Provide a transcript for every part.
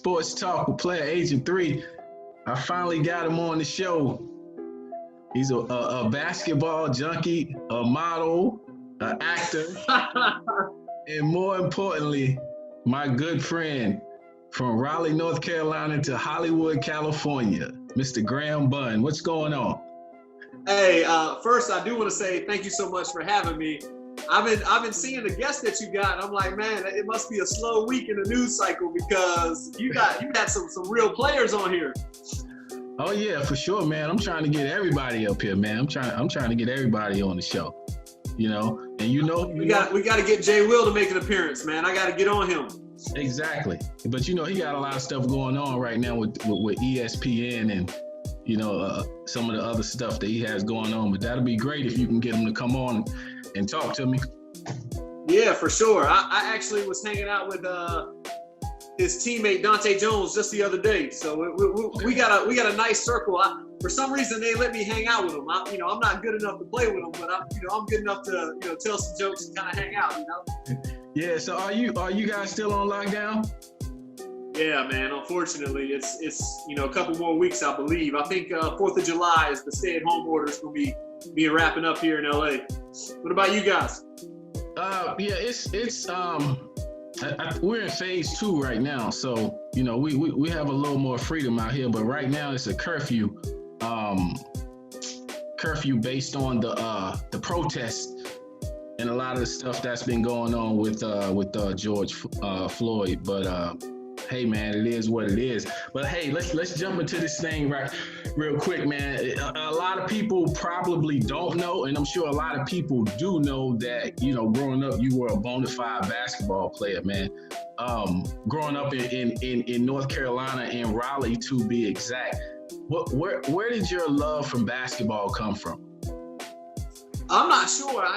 Sports Talk with PlayerAgent3. I finally got him on the show. He's a basketball junkie, a model, an actor, and more importantly, my good friend from Raleigh, North Carolina to Hollywood, California, Mr. Graham Bunn. What's going on? Hey, first I do want to say thank you so much for having me. I've been seeing the guests that you got, and I'm like, man, it must be a slow week in the news cycle because you had some real players on here. Oh yeah, for sure, man. I'm trying to get everybody up here, man. I'm trying to get everybody on the show. You know, and we got to get Jay Will to make an appearance, man. I got to get on him. Exactly, but he got a lot of stuff going on right now with ESPN and some of the other stuff that he has going on. But that'll be great if you can get him to come on and talk to me. Yeah, for sure. I actually was hanging out with his teammate Dante Jones just the other day, so we got a nice circle. For some reason, they let me hang out with him. I'm not good enough to play with him, but I'm good enough to tell some jokes and kind of hang out. Yeah. So are you guys still on lockdown? Yeah, man. Unfortunately, it's a couple more weeks, I believe. I think 4th of July is the stay-at-home order is going to be wrapping up here in LA. What about you guys? We're in phase 2 right now, so we have a little more freedom out here. But right now it's a curfew based on the protests and a lot of the stuff that's been going on with George Floyd. But hey, man, it is what it is. But hey, let's jump into this thing real quick, man. A lot of people probably don't know, and I'm sure a lot of people do know that, growing up, you were a bona fide basketball player, man. Growing up in North Carolina, in Raleigh, to be exact. Where did your love from basketball come from? I'm not sure.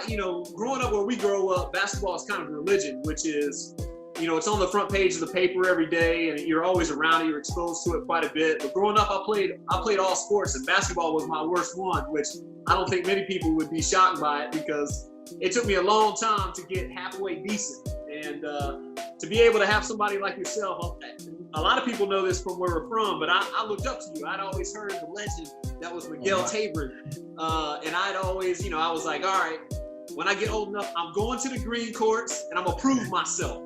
Growing up where we grow up, basketball is kind of religion, which is, it's on the front page of the paper every day, and you're always around it. You're exposed to it quite a bit. But growing up, I played all sports, and basketball was my worst one, which I don't think many people would be shocked by it because it took me a long time to get halfway decent. And to be able to have somebody like yourself, a lot of people know this from where we're from, but I looked up to you. I'd always heard the legend that was Miguel Tabor, and I'd always, I was like, all right, when I get old enough, I'm going to the green courts and I'm gonna prove myself.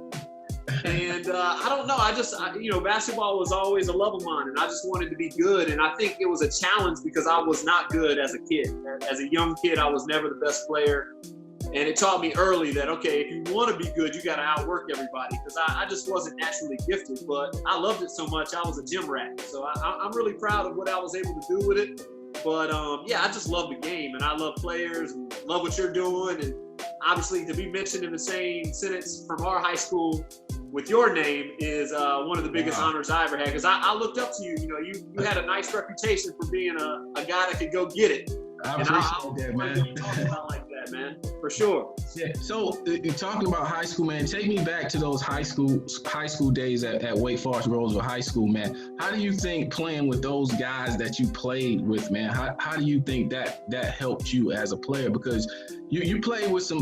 And I don't know, basketball was always a love of mine, and I just wanted to be good. And I think it was a challenge because I was not good as a kid. As a young kid, I was never the best player. And it taught me early that, okay, if you want to be good, you got to outwork everybody, because I just wasn't naturally gifted, but I loved it so much. I was a gym rat. So I'm really proud of what I was able to do with it. But I just love the game, and I love players and love what you're doing. And obviously to be mentioned in the same sentence from our high school with your name is one of the biggest honors I ever had, because I looked up to you. You had a nice reputation for being a guy that could go get it. I appreciate that, man. Talking about like that, man, for sure. Yeah. So you're talking about high school, man. Take me back to those high school days at Wake Forest Roseville High School, man. How do you think playing with those guys that you played with, man? How do you think that helped you as a player? Because you played with some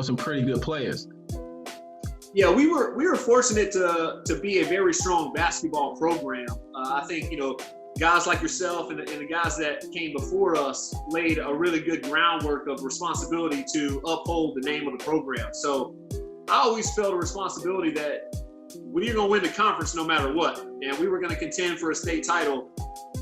some pretty good players. Yeah, we were fortunate to be a very strong basketball program. I think guys like yourself and the guys that came before us laid a really good groundwork of responsibility to uphold the name of the program. So I always felt a responsibility that we were going to win the conference no matter what, and we were going to contend for a state title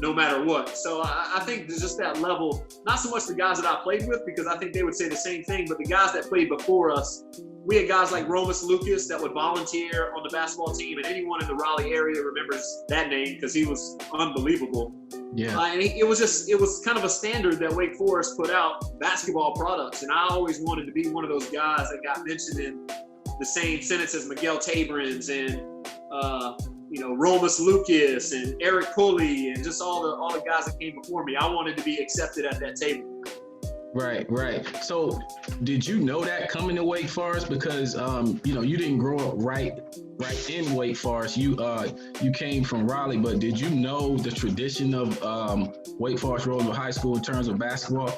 no matter what. So I think there's just that level, not so much the guys that I played with, because I think they would say the same thing, but the guys that played before us. We had guys like Romus Lucas that would volunteer on the basketball team, and anyone in the Raleigh area remembers that name because he was unbelievable. Yeah. And it was kind of a standard that Wake Forest put out basketball products, and I always wanted to be one of those guys that got mentioned in the same sentence as Miguel Tabrins and Romus Lucas and Eric Pulley and just all the guys that came before me. I wanted to be accepted at that table. Right. So did you know that coming to Wake Forest? Because, you didn't grow up right in Wake Forest. You came from Raleigh, but did you know the tradition of Wake Forest Roseville High School in terms of basketball?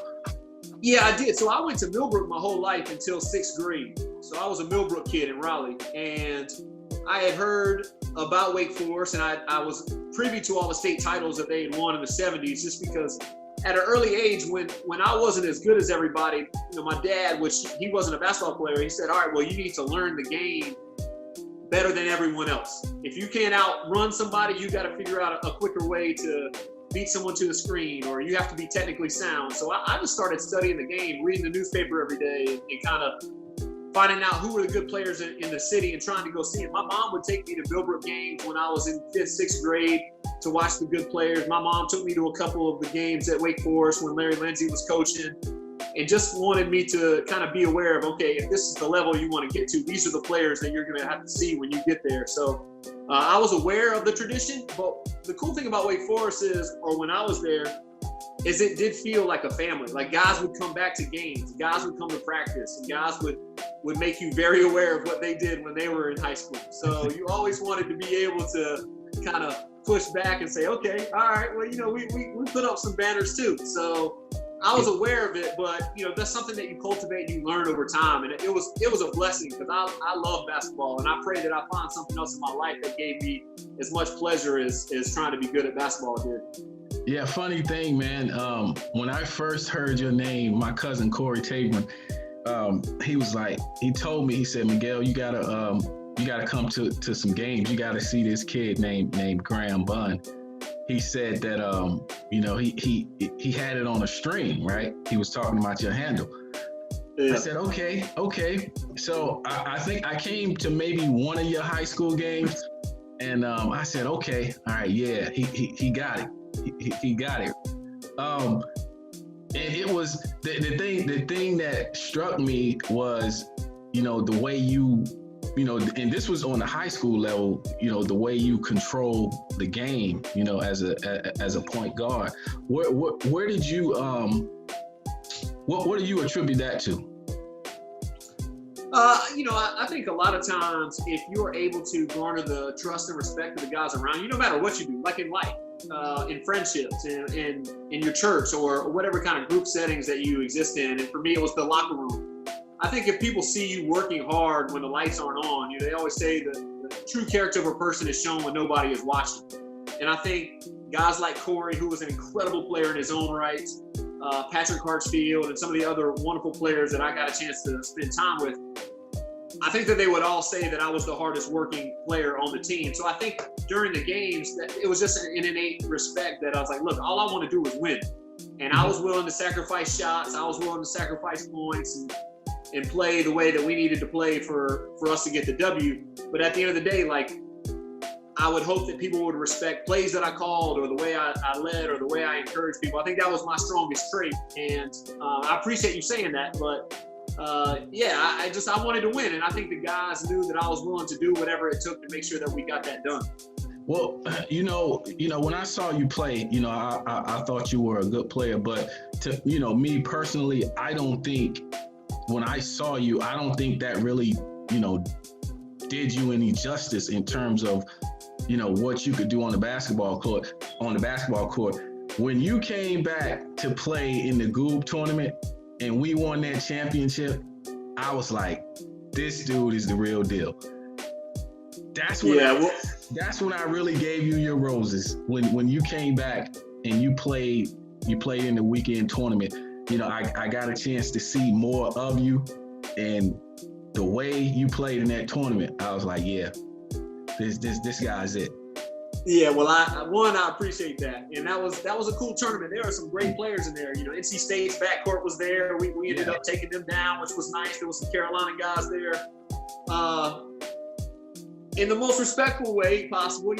Yeah, I did. So I went to Millbrook my whole life until 6th grade. So I was a Millbrook kid in Raleigh. And I had heard about Wake Forest, and I was privy to all the state titles that they had won in the 70s, just because at an early age, when I wasn't as good as everybody, my dad, which he wasn't a basketball player, he said, all right, well, you need to learn the game better than everyone else. If you can't outrun somebody, you got to figure out a quicker way to beat someone to the screen, or you have to be technically sound. So I just started studying the game, reading the newspaper every day, and kind of finding out who were the good players in the city and trying to go see it. My mom would take me to Billbrook games when I was in 5th, 6th grade to watch the good players. My mom took me to a couple of the games at Wake Forest when Larry Lindsey was coaching, and just wanted me to kind of be aware of, okay, if this is the level you want to get to, these are the players that you're going to have to see when you get there. So I was aware of the tradition, but the cool thing about Wake Forest is, or when I was there, is it did feel like a family. Like guys would come back to games, guys would come to practice, and guys would make you very aware of what they did when they were in high school. So you always wanted to be able to kind of push back and say, okay, all right, well, we put up some banners too. So I was aware of it, but that's something that you cultivate and you learn over time. And it was a blessing, because I love basketball, and I pray that I find something else in my life that gave me as much pleasure as trying to be good at basketball did. Yeah, funny thing, man. When I first heard your name, my cousin Corey Tabron, he told me, he said, Miguel, you gotta come to some games. You gotta see this kid named Graham Bunn. He said that he had it on a string, right? He was talking about your handle. Yeah. I said, okay. So I think I came to maybe one of your high school games, and I said, okay, all right, yeah, he got it. He got it. And it was the thing that struck me was, the way you, and this was on the high school level, the way you control the game, as a point guard. Where did you what do you attribute that to? I think a lot of times, if you're able to garner the trust and respect of the guys around you, no matter what you do, like in life, in friendships, in your church, or whatever kind of group settings that you exist in. And for me, it was the locker room. I think if people see you working hard when the lights aren't on, they always say that the true character of a person is shown when nobody is watching. And I think guys like Corey, who was an incredible player in his own right, Patrick Hartsfield, and some of the other wonderful players that I got a chance to spend time with, I think that they would all say that I was the hardest working player on the team. So I think during the games, that it was just an innate respect that I was like, look, all I want to do is win. And I was willing to sacrifice shots. I was willing to sacrifice points and play the way that we needed to play for us to get the W. But at the end of the day, like, I would hope that people would respect plays that I called, or the way I led, or the way I encouraged people. I think that was my strongest trait. And I appreciate you saying that, but I wanted to win, and I think the guys knew that I was willing to do whatever it took to make sure that we got that done. Well, when I saw you play, I thought you were a good player, but to, me personally, I don't think when I saw you, I don't think that really, did you any justice in terms of, what you could do on the basketball court. When you came back to play in the Goob tournament and we won that championship, I was like, this dude is the real deal. That's when I really gave you your roses. When you came back and you played in the weekend tournament, I got a chance to see more of you, and the way you played in that tournament, I was like, yeah, this guy's it. Yeah, well, I appreciate that, and that was a cool tournament. There are some great players in there. NC State's backcourt was there. We ended up taking them down, which was nice. There was some Carolina guys there. In the most respectful way possible,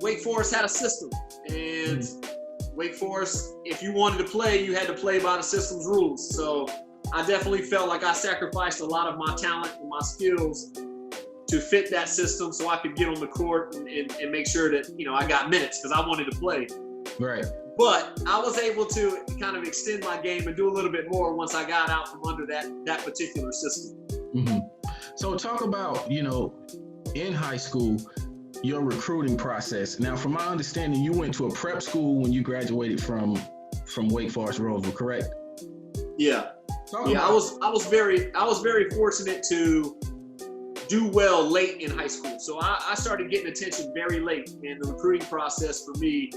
Wake Forest had a system, and Wake Forest, if you wanted to play, you had to play by the system's rules. So I definitely felt like I sacrificed a lot of my talent and my skills to fit that system so I could get on the court and make sure that, I got minutes, because I wanted to play. Right. But I was able to kind of extend my game and do a little bit more once I got out from under that particular system. Mm-hmm. So talk about, in high school, your recruiting process. Now, from my understanding, you went to a prep school when you graduated from Wake Forest Roseville, correct? Yeah. I was very fortunate to do well late in high school. So I started getting attention very late in the recruiting process for me.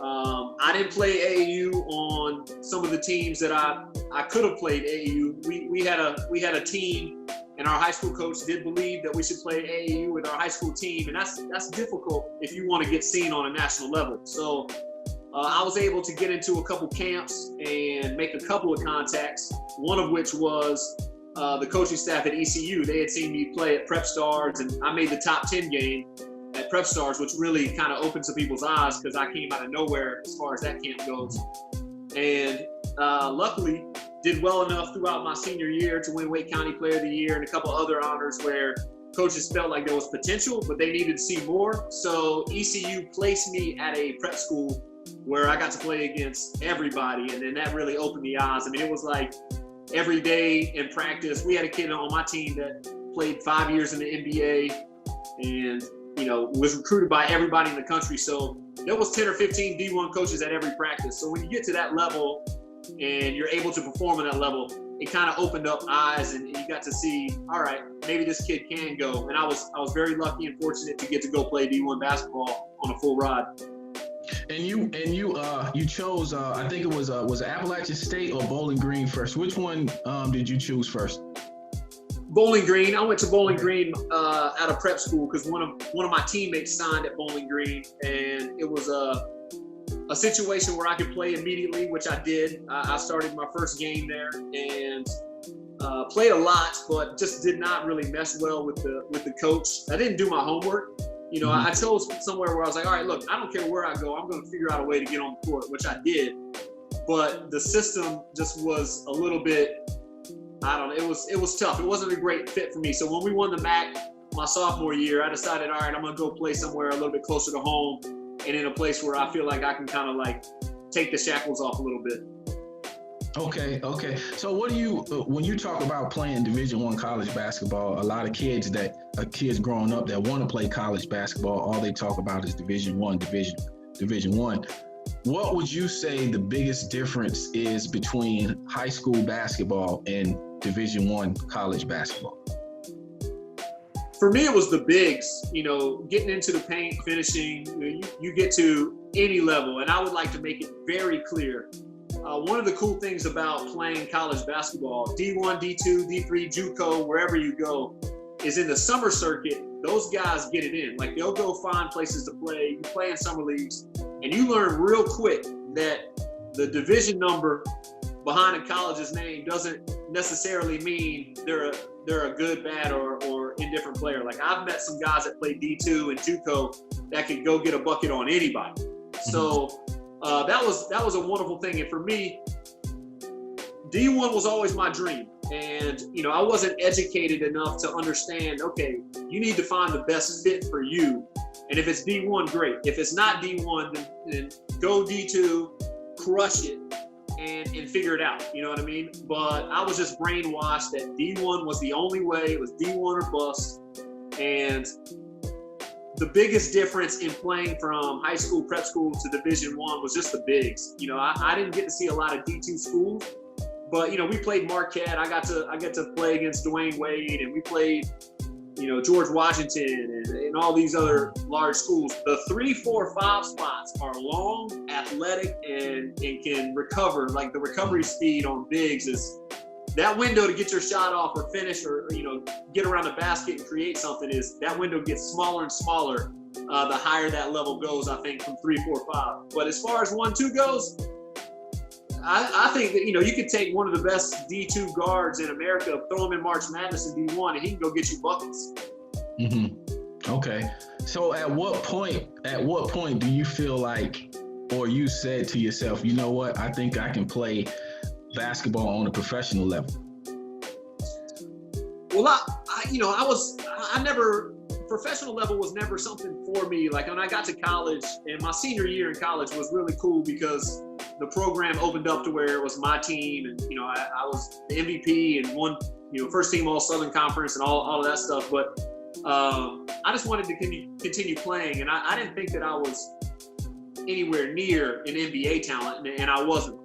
I didn't play AAU on some of the teams that I could have played AAU. We had a team, and our high school coach did believe that we should play AAU with our high school team, and that's difficult if you want to get seen on a national level. So I was able to get into a couple camps and make a couple of contacts, one of which was the coaching staff at ECU. They had seen me play at Prep Stars, and I made the top 10 game at Prep Stars, which really kind of opened some people's eyes because I came out of nowhere as far as that camp goes. And luckily, did well enough throughout my senior year to win Wake County Player of the Year and a couple other honors where coaches felt like there was potential, but they needed to see more. So ECU placed me at a prep school where I got to play against everybody, and then that really opened the eyes. I mean, it was like every day in practice. We had a kid on my team that played 5 years in the NBA and, was recruited by everybody in the country. So there was 10 or 15 D1 coaches at every practice. So when you get to that level and you're able to perform at that level, it kind of opened up eyes, and you got to see, all right, maybe this kid can go. And I was very lucky and fortunate to get to go play D1 basketball on a full ride. And you chose I think it was Appalachian State or Bowling Green first. Which one did you choose first? Bowling Green. I went to Bowling Green out of prep school because one of my teammates signed at Bowling Green, and it was a situation where I could play immediately, which I did. I started my first game there and played a lot, but just did not really mesh well with the coach. I didn't do my homework. I chose somewhere where I was like, all right, look, I don't care where I go. I'm going to figure out a way to get on the court, which I did. But the system just was a little bit, I don't know, it was tough. It wasn't a great fit for me. So when we won the MAC my sophomore year, I decided, all right, I'm going to go play somewhere a little bit closer to home and in a place where I feel like I can kind of like take the shackles off a little bit. Okay. So what do you, when you talk about playing Division I college basketball, a lot of kids growing up that want to play college basketball, all they talk about is Division I. What would you say the biggest difference is between high school basketball and Division I college basketball? For me, it was the bigs, getting into the paint, finishing. You get to any level, and I would like to make it very clear. One of the cool things about playing college basketball, D1, D2, D3, JUCO, wherever you go, is in the summer circuit, those guys get it in. Like, they'll go find places to play. You play in summer leagues, and you learn real quick that the division number behind a college's name doesn't necessarily mean they're a good, bad, or indifferent player. Like, I've met some guys that play D2 and JUCO that could go get a bucket on anybody. So that was a wonderful thing. And for me, D1 was always my dream. And, I wasn't educated enough to understand, okay, you need to find the best fit for you. And if it's D1, great. If it's not D1, then go D2, crush it, and figure it out. You know what I mean? But I was just brainwashed that D1 was the only way. It was D1 or bust. And the biggest difference in playing from high school, prep school to Division I was just the bigs. I didn't get to see a lot of D2 schools, but we played Marquette. I got to play against Dwayne Wade, and we played, George Washington and all these other large schools. The 3, 4, 5 spots are long, athletic, and can recover. Like, the recovery speed on bigs is that window to get your shot off or finish or get around the basket and create something, is that window gets smaller and smaller the higher that level goes, I think, from 3, 4, 5. But as far as 1, 2 goes, I think that you could take one of the best D2 guards in America, throw him in March Madness in D1, and he can go get you buckets. Okay. So at what point do you feel like, or you said to yourself, you know what, I think I can play basketball on a professional level? Well, professional level was never something for me. Like, when I got to college, and my senior year in college was really cool because the program opened up to where it was my team, and I was the MVP and won first team All Southern Conference and all of that stuff. But I just wanted to continue playing, and I didn't think that I was anywhere near an NBA talent, and I wasn't.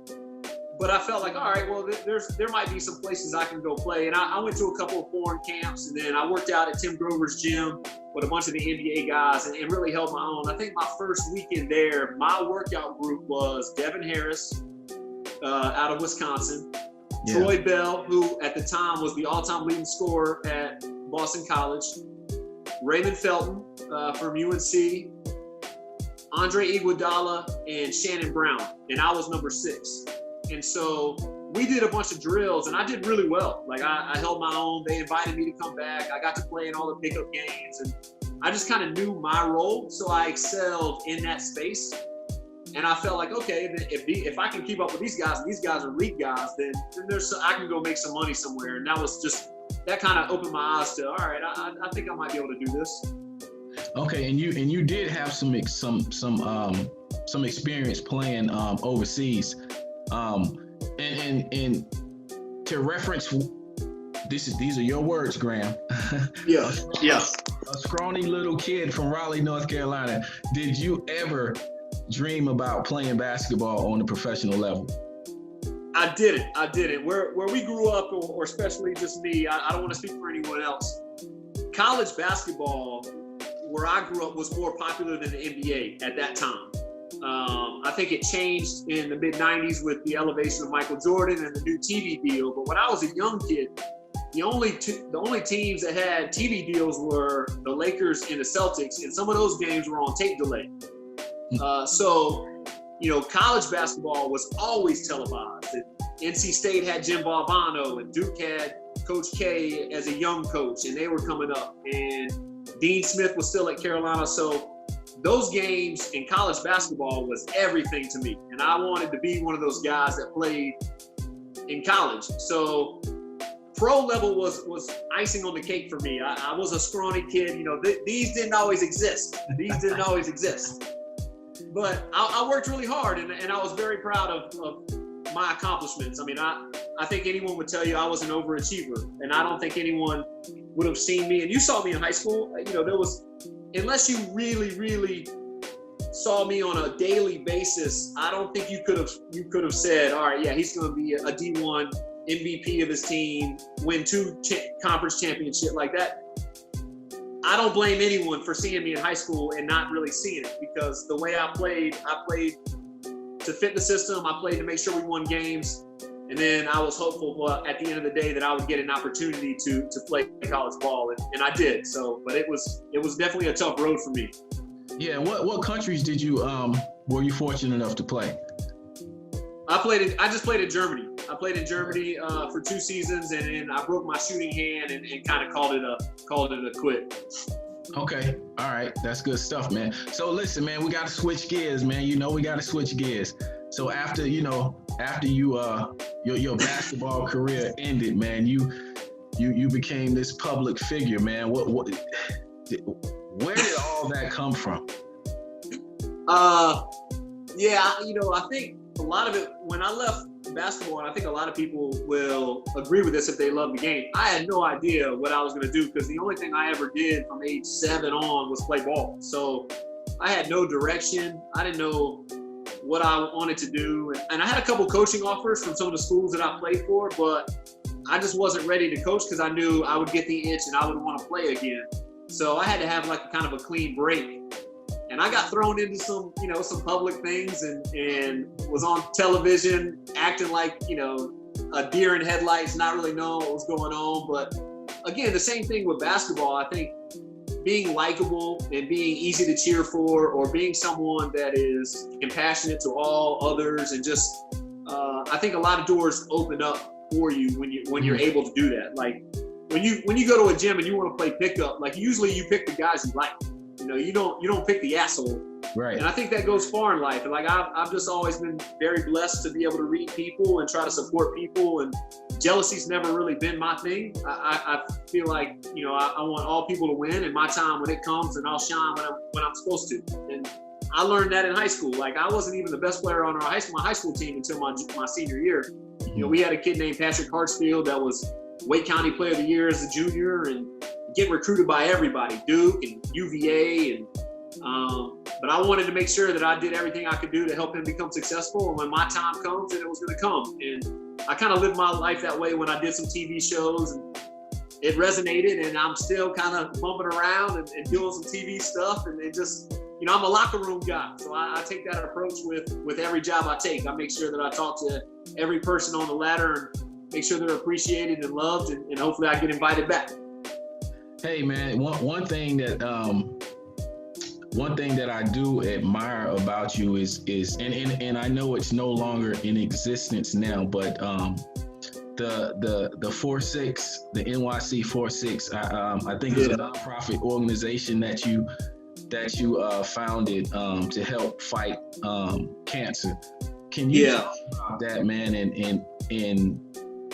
but I felt like, all right, well, there might be some places I can go play. And I went to a couple of foreign camps, and then I worked out at Tim Grover's gym with a bunch of the NBA guys and really held my own. I think my first weekend there, my workout group was Devin Harris out of Wisconsin, Troy Bell, who at the time was the all-time leading scorer at Boston College, Raymond Felton from UNC, Andre Iguodala, and Shannon Brown, and I was number 6. And so we did a bunch of drills, and I did really well. Like I held my own. They invited me to come back. I got to play in all the pickup games, and I just kind of knew my role, so I excelled in that space. And I felt like, okay, if I can keep up with these guys, and these guys are league guys, then I can go make some money somewhere. And that kind of opened my eyes to, all right, I think I might be able to do this. Okay, and you did have some experience playing overseas, and to reference, these are your words, Graham. Yeah. A scrawny little kid from Raleigh, North Carolina. Did you ever dream about playing basketball on a professional level? I didn't. Where we grew up, or especially just me, I don't want to speak for anyone else. College basketball, where I grew up, was more popular than the NBA at that time. I think it changed in the mid-'90s with the elevation of Michael Jordan and the new TV deal. But when I was a young kid, the only teams that had TV deals were the Lakers and the Celtics, and some of those games were on tape delay. So, college basketball was always televised. NC State had Jim Valvano, and Duke had Coach K as a young coach, and they were coming up. And Dean Smith was still at Carolina. So those games in college basketball was everything to me. And I wanted to be one of those guys that played in college. So pro level was icing on the cake for me. I was a scrawny kid. These didn't always exist. But I worked really hard, and I was very proud of my accomplishments. I mean, I think anyone would tell you I was an overachiever, and I don't think anyone would have seen me. And you saw me in high school. There was, unless you really, really saw me on a daily basis, I don't think you could have said, all right, yeah, he's going to be a D1 MVP of his team, win 2 conference championship like that. I don't blame anyone for seeing me in high school and not really seeing it, because the way I played to fit the system. I played to make sure we won games. And then I was hopeful at the end of the day that I would get an opportunity to play college ball, and I did. So, but it was definitely a tough road for me. Yeah, what countries did you were you fortunate enough to play? I just played in Germany. I played in Germany for 2 seasons, and then I broke my shooting hand and kind of called it a quit. Okay, all right, that's good stuff, man. So listen, man, we got to switch gears, man. We got to switch gears. So after your basketball career ended, man, you became this public figure, man. Where did all that come from? Yeah, I think a lot of it, when I left basketball, and I think a lot of people will agree with this if they love the game, I had no idea what I was going to do, because the only thing I ever did from age 7 on was play ball. So I had no direction. I didn't know what I wanted to do. And I had a couple coaching offers from some of the schools that I played for, but I just wasn't ready to coach because I knew I would get the itch and I would want to play again. So I had to have like kind of a clean break. And I got thrown into some public things and was on television acting like, a deer in headlights, not really knowing what was going on. But again, the same thing with basketball. I think being likable and being easy to cheer for, or being someone that is compassionate to all others, and just I think a lot of doors open up for you when you're able to do that. Like when you go to a gym and you want to play pickup, like usually you pick the guys you like. You don't pick the asshole. Right. And I think that goes far in life. And like I've just always been very blessed to be able to read people and try to support people. And jealousy's never really been my thing. I feel like I want all people to win, and my time when it comes, and I'll shine when I'm supposed to. And I learned that in high school. Like I wasn't even the best player on my high school team until my senior year. We had a kid named Patrick Hartsfield that was Wake County Player of the Year as a junior, and getting recruited by everybody, Duke and UVA and But I wanted to make sure that I did everything I could do to help him become successful. And when my time comes, then it was going to come. And I kind of lived my life that way when I did some TV shows, and it resonated. And I'm still kind of bumping around and doing some TV stuff. And it just, you know, I'm a locker room guy. So I take that approach with every job I take. I make sure that I talk to every person on the ladder and make sure they're appreciated and loved. And hopefully I get invited back. Hey, man, one thing that I do admire about you is and I know it's no longer in existence now, but the 4-6, the NYC 4-6, I think it's a nonprofit organization that you founded to help fight cancer. Can you talk about that, man, and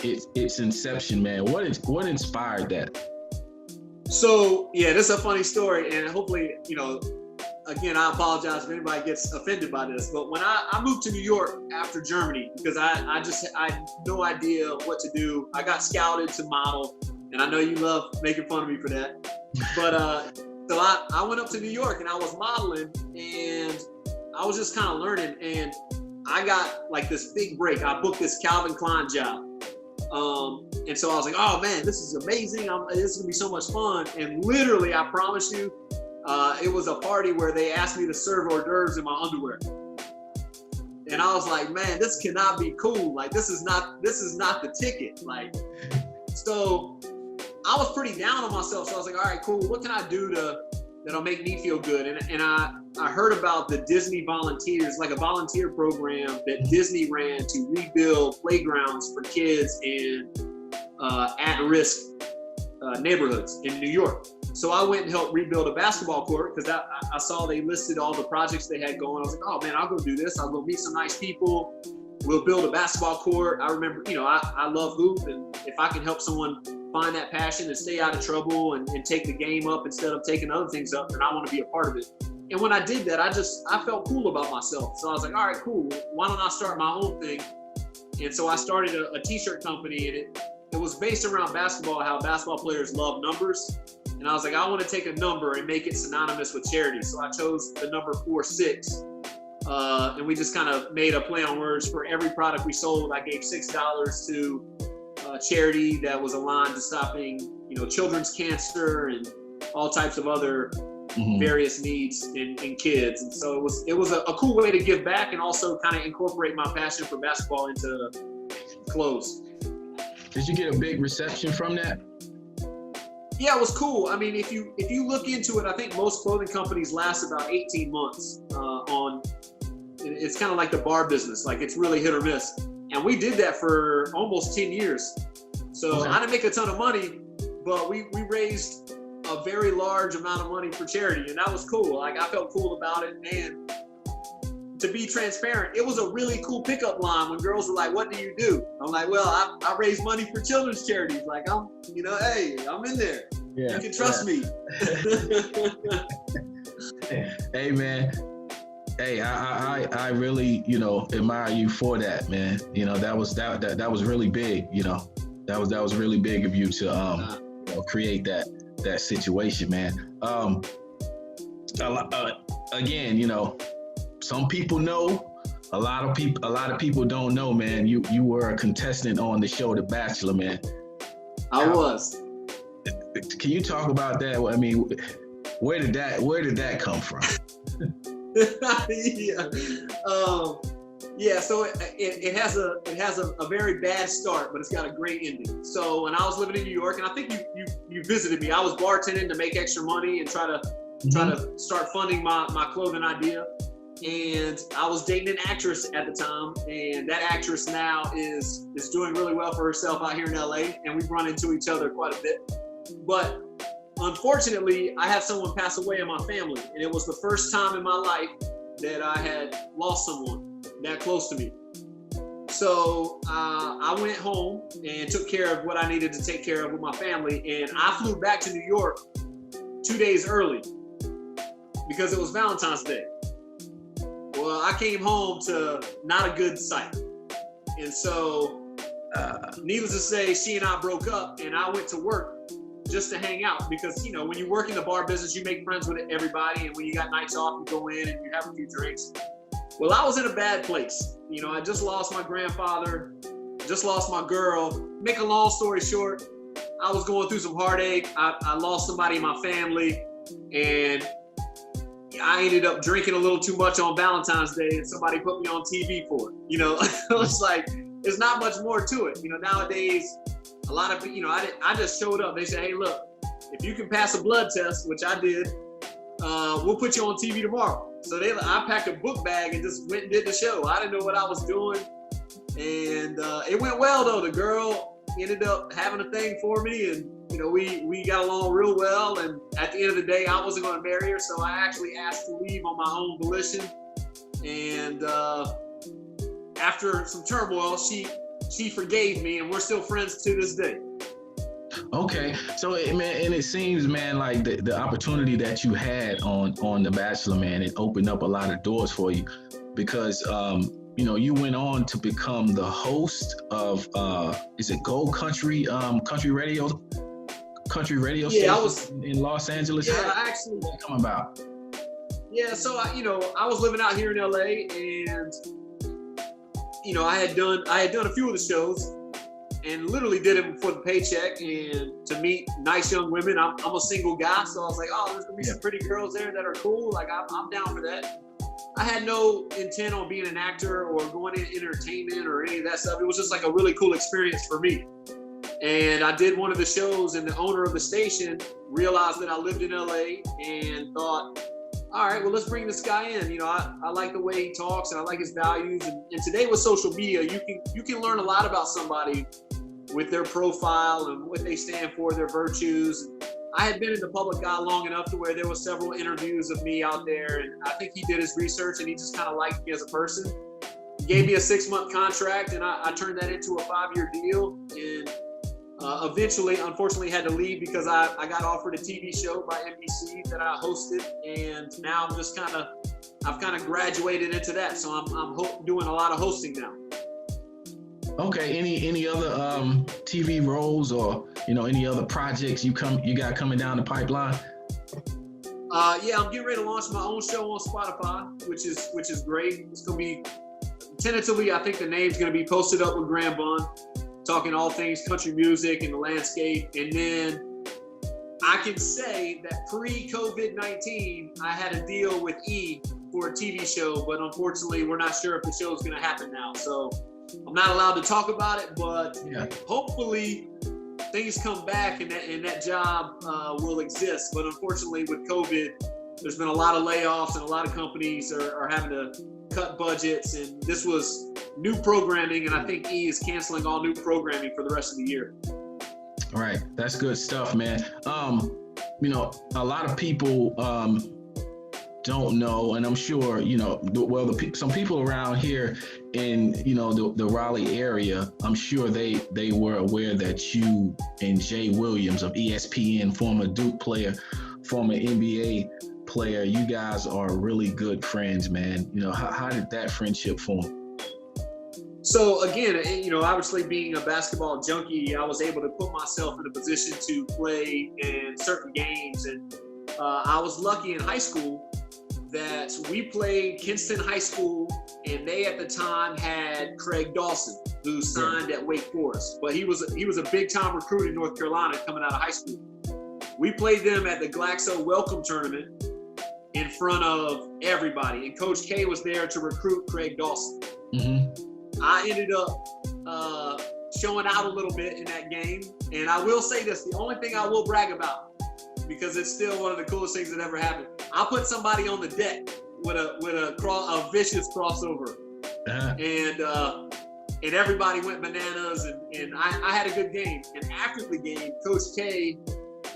its inception, man? What inspired that? So, yeah, this is a funny story, and hopefully, you know, again, I apologize if anybody gets offended by this, but when I moved to New York after Germany, because I had no idea what to do. I got scouted to model, and I know you love making fun of me for that. But so I went up to New York and I was modeling, and I was just kind of learning, and I got like this big break. I booked this Calvin Klein job. And so I was like, oh man, this is amazing. This is gonna be so much fun. And literally, I promise you, it was a party where they asked me to serve hors d'oeuvres in my underwear. And I was like, man, this cannot be cool. Like, this is not the ticket. Like, so I was pretty down on myself. So I was like, all right, cool. What can I do that'll make me feel good? And I heard about the Disney Volunteers, like a volunteer program that Disney ran to rebuild playgrounds for kids in at-risk neighborhoods in New York. So I went and helped rebuild a basketball court because I saw they listed all the projects they had going. I was like, oh man, I'll go do this. I'll go meet some nice people. We'll build a basketball court. I remember, you know, I love hoop, and if I can help someone find that passion and stay out of trouble and take the game up instead of taking other things up, then I want to be a part of it. And when I did that, I felt cool about myself. So I was like, all right, cool. Why don't I start my own thing? And so I started a t-shirt company, and it was based around basketball, how basketball players love numbers. And I was like, I want to take a number and make it synonymous with charity. So I chose the number 4-6. And we just kind of made a play on words. For every product we sold, I gave $6 to a charity that was aligned to stopping, you know, children's cancer and all types of other various needs in kids. And so it was a cool way to give back and also kind of incorporate my passion for basketball into clothes. Did you get a big reception from that? Yeah, it was cool. I mean, if you look into it, I think most clothing companies last about 18 months it's kind of like the bar business. Like, it's really hit or miss. And we did that for almost 10 years. So I didn't make a ton of money, but we raised a very large amount of money for charity, and that was cool. Like, I felt cool about it. And to be transparent, it was a really cool pickup line when girls were like, what do you do? I'm like, well, I raise money for children's charities. Like, hey, I'm in there. Yeah, you can trust me. Hey, man. Hey, I really, you know, admire you for that, man. You know, that was really big, you know. That was really big of you to you know, create that situation, man. Again, you know, some people know, a lot of people don't know, man. You were a contestant on the show The Bachelor, man. I was. Can you talk about that? I mean, where did that come from? Yeah. So it has a very bad start, but it's got a great ending. So when I was living in New York, and I think you visited me, I was bartending to make extra money and try to start funding my clothing idea. And I was dating an actress at the time, and that actress now is doing really well for herself out here in LA, and we've run into each other quite a bit. But unfortunately, I had someone pass away in my family, and it was the first time in my life that I had lost someone that close to me. So I went home and took care of what I needed to take care of with my family, and I flew back to New York 2 days early because it was Valentine's Day. Well, I came home to not a good sight. And so, needless to say, she and I broke up, and I went to work just to hang out because, you know, when you work in the bar business, you make friends with everybody. And when you got nights off, you go in and you have a few drinks. Well, I was in a bad place. You know, I just lost my grandfather, just lost my girl. Make a long story short, I was going through some heartache. I lost somebody in my family, and I ended up drinking a little too much on Valentine's Day, and somebody put me on TV for it. You know, it's like, there's not much more to it. You know, nowadays, a lot of, you know, I just showed up. They said, hey, look, if you can pass a blood test, which I did, we'll put you on TV tomorrow. So I packed a book bag and just went and did the show. I didn't know what I was doing. And it went well, though. The girl ended up having a thing for me, and, you know, we got along real well. And at the end of the day, I wasn't going to marry her, so I actually asked to leave on my own volition. And after some turmoil, she forgave me, and we're still friends to this day. Okay, so man, and it seems, man, like the opportunity that you had on The Bachelor, man, it opened up a lot of doors for you, because you know, you went on to become the host of is it Gold Country country radio station I was in Los Angeles? Yeah, actually, that come about? Yeah, so I was living out here in LA, and you know, I had done a few of the shows, and literally did it for the paycheck and to meet nice young women. I'm a single guy, so I was like, oh, there's gonna be some pretty girls there that are cool. Like, I'm down for that. I had no intent on being an actor or going into entertainment or any of that stuff. It was just like a really cool experience for me. And I did one of the shows, and the owner of the station realized that I lived in LA and thought, all right, well, let's bring this guy in. You know, I like the way he talks, and I like his values. And today with social media, you can learn a lot about somebody with their profile and what they stand for, their virtues. I had been in the public eye long enough to where there were several interviews of me out there, and I think he did his research, and he just kind of liked me as a person. He gave me a 6-month contract, and I turned that into a 5-year deal. And eventually, unfortunately, had to leave because I got offered a TV show by NBC that I hosted, and now I've kind of graduated into that. So I'm doing a lot of hosting now. Okay. Any other TV roles, or, you know, any other projects you got coming down the pipeline? Yeah, I'm getting ready to launch my own show on Spotify, which is great. It's gonna be tentatively, I think the name's gonna be Posted Up with Graham Bunn, talking all things country music and the landscape. And then I can say that pre-COVID-19, I had a deal with E for a TV show, but unfortunately, we're not sure if the show is gonna happen now. So I'm not allowed to talk about it, but hopefully things come back and that job will exist. But unfortunately, with COVID, there's been a lot of layoffs, and a lot of companies are having to cut budgets. And this was new programming, and I think E is canceling all new programming for the rest of the year. All right, that's good stuff, man. You know, a lot of people don't know, and I'm sure, you know, well, some people around here in, you know, the Raleigh area, I'm sure they were aware that you and Jay Williams of ESPN, former Duke player, former NBA player, you guys are really good friends, man. You know, how did that friendship form? So again, you know, obviously being a basketball junkie, I was able to put myself in a position to play in certain games, and I was lucky in high school that we played Kinston High School, and they at the time had Craig Dawson, who signed at Wake Forest, but he was a big time recruit in North Carolina coming out of high school. We played them at the Glaxo Welcome Tournament in front of everybody, and Coach K was there to recruit Craig Dawson. Mm-hmm. I ended up showing out a little bit in that game, and I will say this: the only thing I will brag about, because it's still one of the coolest things that ever happened, I put somebody on the deck with a vicious crossover, and everybody went bananas, and I had a good game. And after the game, Coach K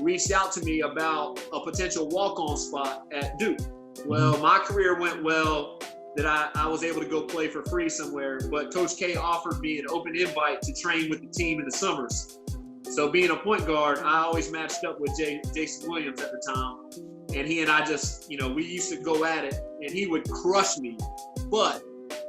reached out to me about a potential walk-on spot at Duke. Well, my career went well, that I was able to go play for free somewhere, but Coach K offered me an open invite to train with the team in the summers. So being a point guard, I always matched up with Jason Williams at the time. And he and I just, you know, we used to go at it, and he would crush me. But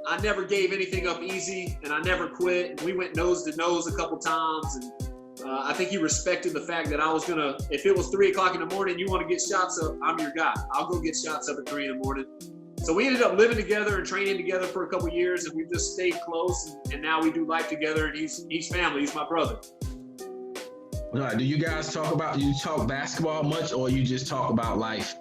I never gave anything up easy, and I never quit. We went nose to nose a couple times, and I think he respected the fact that I was gonna, if it was 3 o'clock in the morning, you want to get shots up, I'm your guy. I'll go get shots up at 3 in the morning. So we ended up living together and training together for a couple of years, and we've just stayed close. And now we do life together, and he's family. He's my brother. Do you guys talk basketball much, or you just talk about life?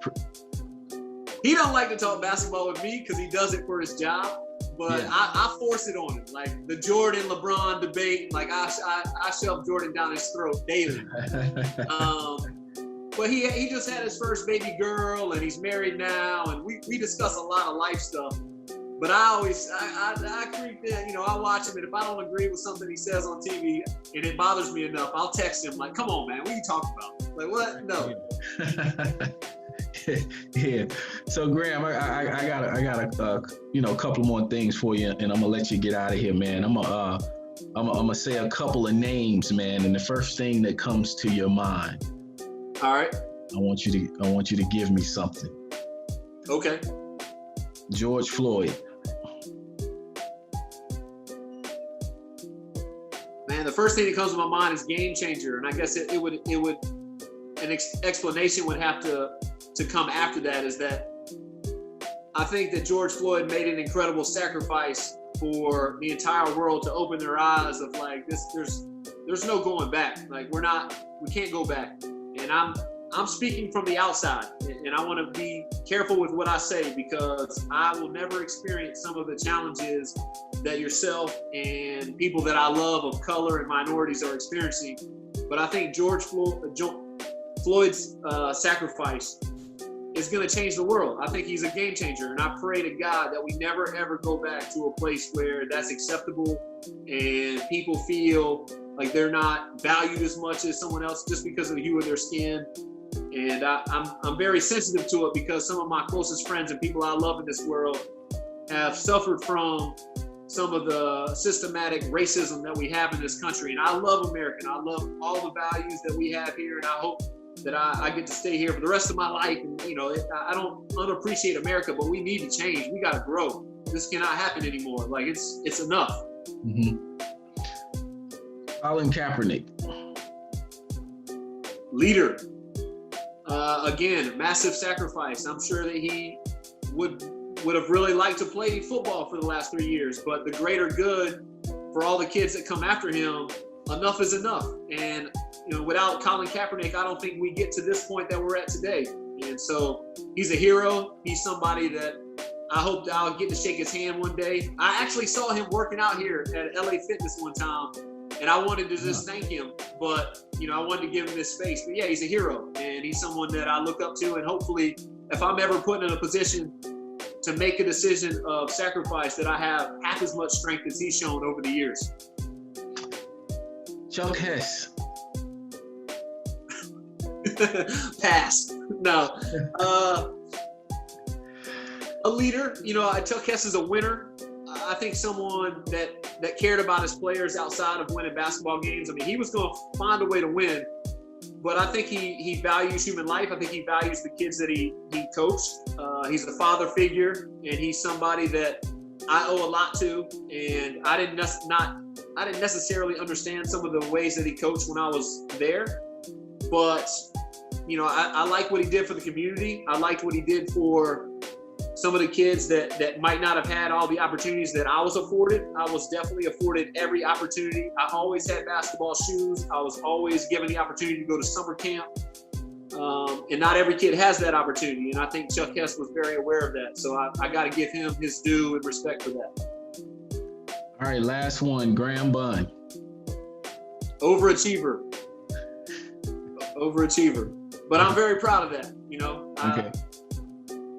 He don't like to talk basketball with me because he does it for his job. But yeah. I force it on him, like the Jordan LeBron debate. Like I shove Jordan down his throat daily. But he just had his first baby girl, and he's married now, and we discuss a lot of life stuff. But I creep in, you know, I watch him, and if I don't agree with something he says on TV and it bothers me enough, I'll text him like, "Come on, man, what are you talking about?" Like, what? No. Yeah. So Graham, I got a couple more things for you, and I'm gonna let you get out of here, man. I'm gonna say a couple of names, man, and the first thing that comes to your mind. All right. I want you to give me something. Okay. George Floyd. Man, the first thing that comes to my mind is game changer, and I guess it would an explanation would have to come after that. Is that I think that George Floyd made an incredible sacrifice for the entire world to open their eyes of like this. There's no going back. Like we can't go back. And I'm speaking from the outside, and I want to be careful with what I say because I will never experience some of the challenges that yourself and people that I love of color and minorities are experiencing. But I think George Floyd's sacrifice is going to change the world. I think he's a game changer, and I pray to God that we never ever go back to a place where that's acceptable and people feel like they're not valued as much as someone else just because of the hue of their skin. And I'm very sensitive to it because some of my closest friends and people I love in this world have suffered from some of the systematic racism that we have in this country. And I love America, and I love all the values that we have here, and I hope that I get to stay here for the rest of my life. And you know, I don't unappreciate America, but we need to change. We got to grow. This cannot happen anymore. Like it's enough. Mm-hmm. Colin Kaepernick. Leader. Again, massive sacrifice. I'm sure that he would have really liked to play football for the last 3 years, but the greater good for all the kids that come after him, enough is enough. And you know, without Colin Kaepernick, I don't think we get to this point that we're at today. And so he's a hero. He's somebody that I hope that I'll get to shake his hand one day. I actually saw him working out here at LA Fitness one time, and I wanted to just thank him, but you know, I wanted to give him this space. But yeah, he's a hero, and he's someone that I look up to, and hopefully if I'm ever put in a position to make a decision of sacrifice, that I have half as much strength as he's shown over the years. Chuck Hess. Pass. No. A leader. You know, Chuck Hess is a winner. I think someone that cared about his players outside of winning basketball games. I mean, he was going to find a way to win, but I think he values human life. I think he values the kids that he coached. He's a father figure, and he's somebody that I owe a lot to. And I didn't necessarily understand some of the ways that he coached when I was there, but you know, I like what he did for the community. I liked what he did for some of the kids that might not have had all the opportunities that I was afforded. I was definitely afforded every opportunity. I always had basketball shoes. I was always given the opportunity to go to summer camp. And not every kid has that opportunity. And I think Chuck Hess was very aware of that. So I got to give him his due and respect for that. All right, last one, Graham Bunn. Overachiever. But I'm very proud of that, you know. Okay.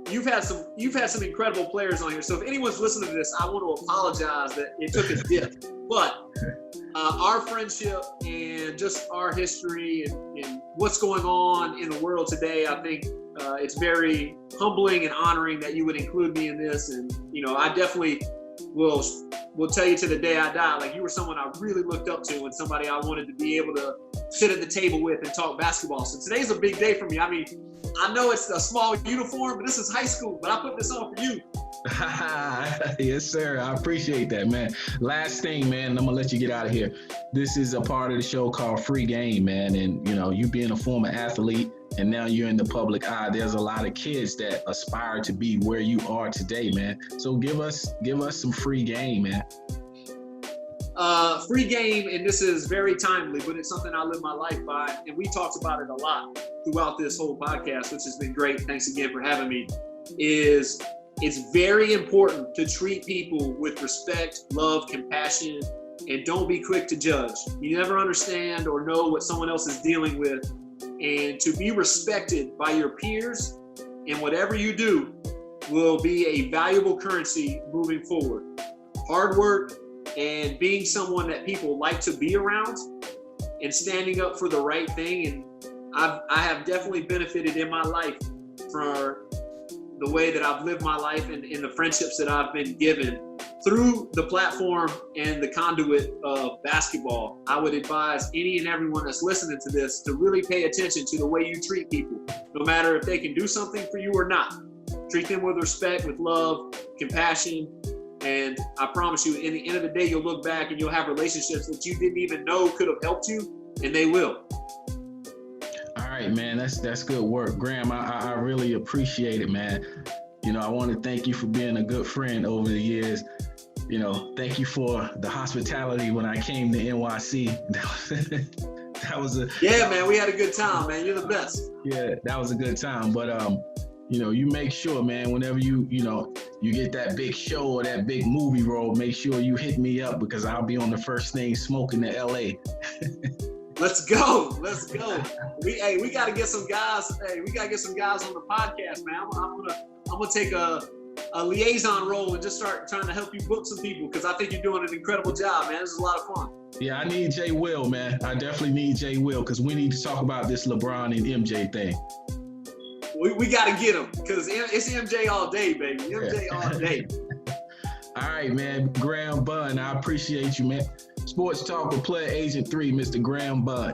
You've had some incredible players on here. So if anyone's listening to this, I want to apologize that it took a dip. But our friendship and just our history and what's going on in the world today, I think it's very humbling and honoring that you would include me in this. And you know, I definitely will tell you to the day I die, like you were someone I really looked up to and somebody I wanted to be able to sit at the table with and talk basketball. So today's a big day for me. I mean, I know it's a small uniform, but this is high school, but I put this on for you. Yes, sir. I appreciate that, man. Last thing, man, and I'm gonna let you get out of here. This is a part of the show called Free Game, man. And you know, you being a former athlete and now you're in the public eye, there's a lot of kids that aspire to be where you are today, man. So give us some free game, man. Free game, and this is very timely, but it's something I live my life by, and we talked about it a lot throughout this whole podcast, which has been great. Thanks again for having me. It's very important to treat people with respect, love, compassion, and don't be quick to judge. You never understand or know what someone else is dealing with, and to be respected by your peers and whatever you do will be a valuable currency moving forward. Hard work and being someone that people like to be around and standing up for the right thing. And I have definitely benefited in my life for the way that I've lived my life and the friendships that I've been given through the platform and the conduit of basketball. I would advise any and everyone that's listening to this to really pay attention to the way you treat people, no matter if they can do something for you or not. Treat them with respect, with love, compassion, and I promise you, in the end of the day, you'll look back and you'll have relationships that you didn't even know could have helped you, and they will. All right, man, that's good work. Graham, I really appreciate it, man. You know, I want to thank you for being a good friend over the years. You know, thank you for the hospitality when I came to NYC. That was yeah, man, we had a good time, man. You're the best. Yeah, that was a good time. But you know, you make sure, man, whenever you get that big show or that big movie role, make sure you hit me up because I'll be on the first thing smoking to LA. Let's go. We got to get some guys. Hey, we got to get some guys on the podcast, man. I'm gonna take a liaison role and just start trying to help you book some people because I think you're doing an incredible job, man. This is a lot of fun. Yeah, I need Jay Will, man. I definitely need Jay Will because we need to talk about this LeBron and MJ thing. We got to get him because it's MJ all day, baby. MJ all day. All right, man. Graham Bunn, I appreciate you, man. Sports Talk with PlayerAgent3, Mr. Graham Bunn.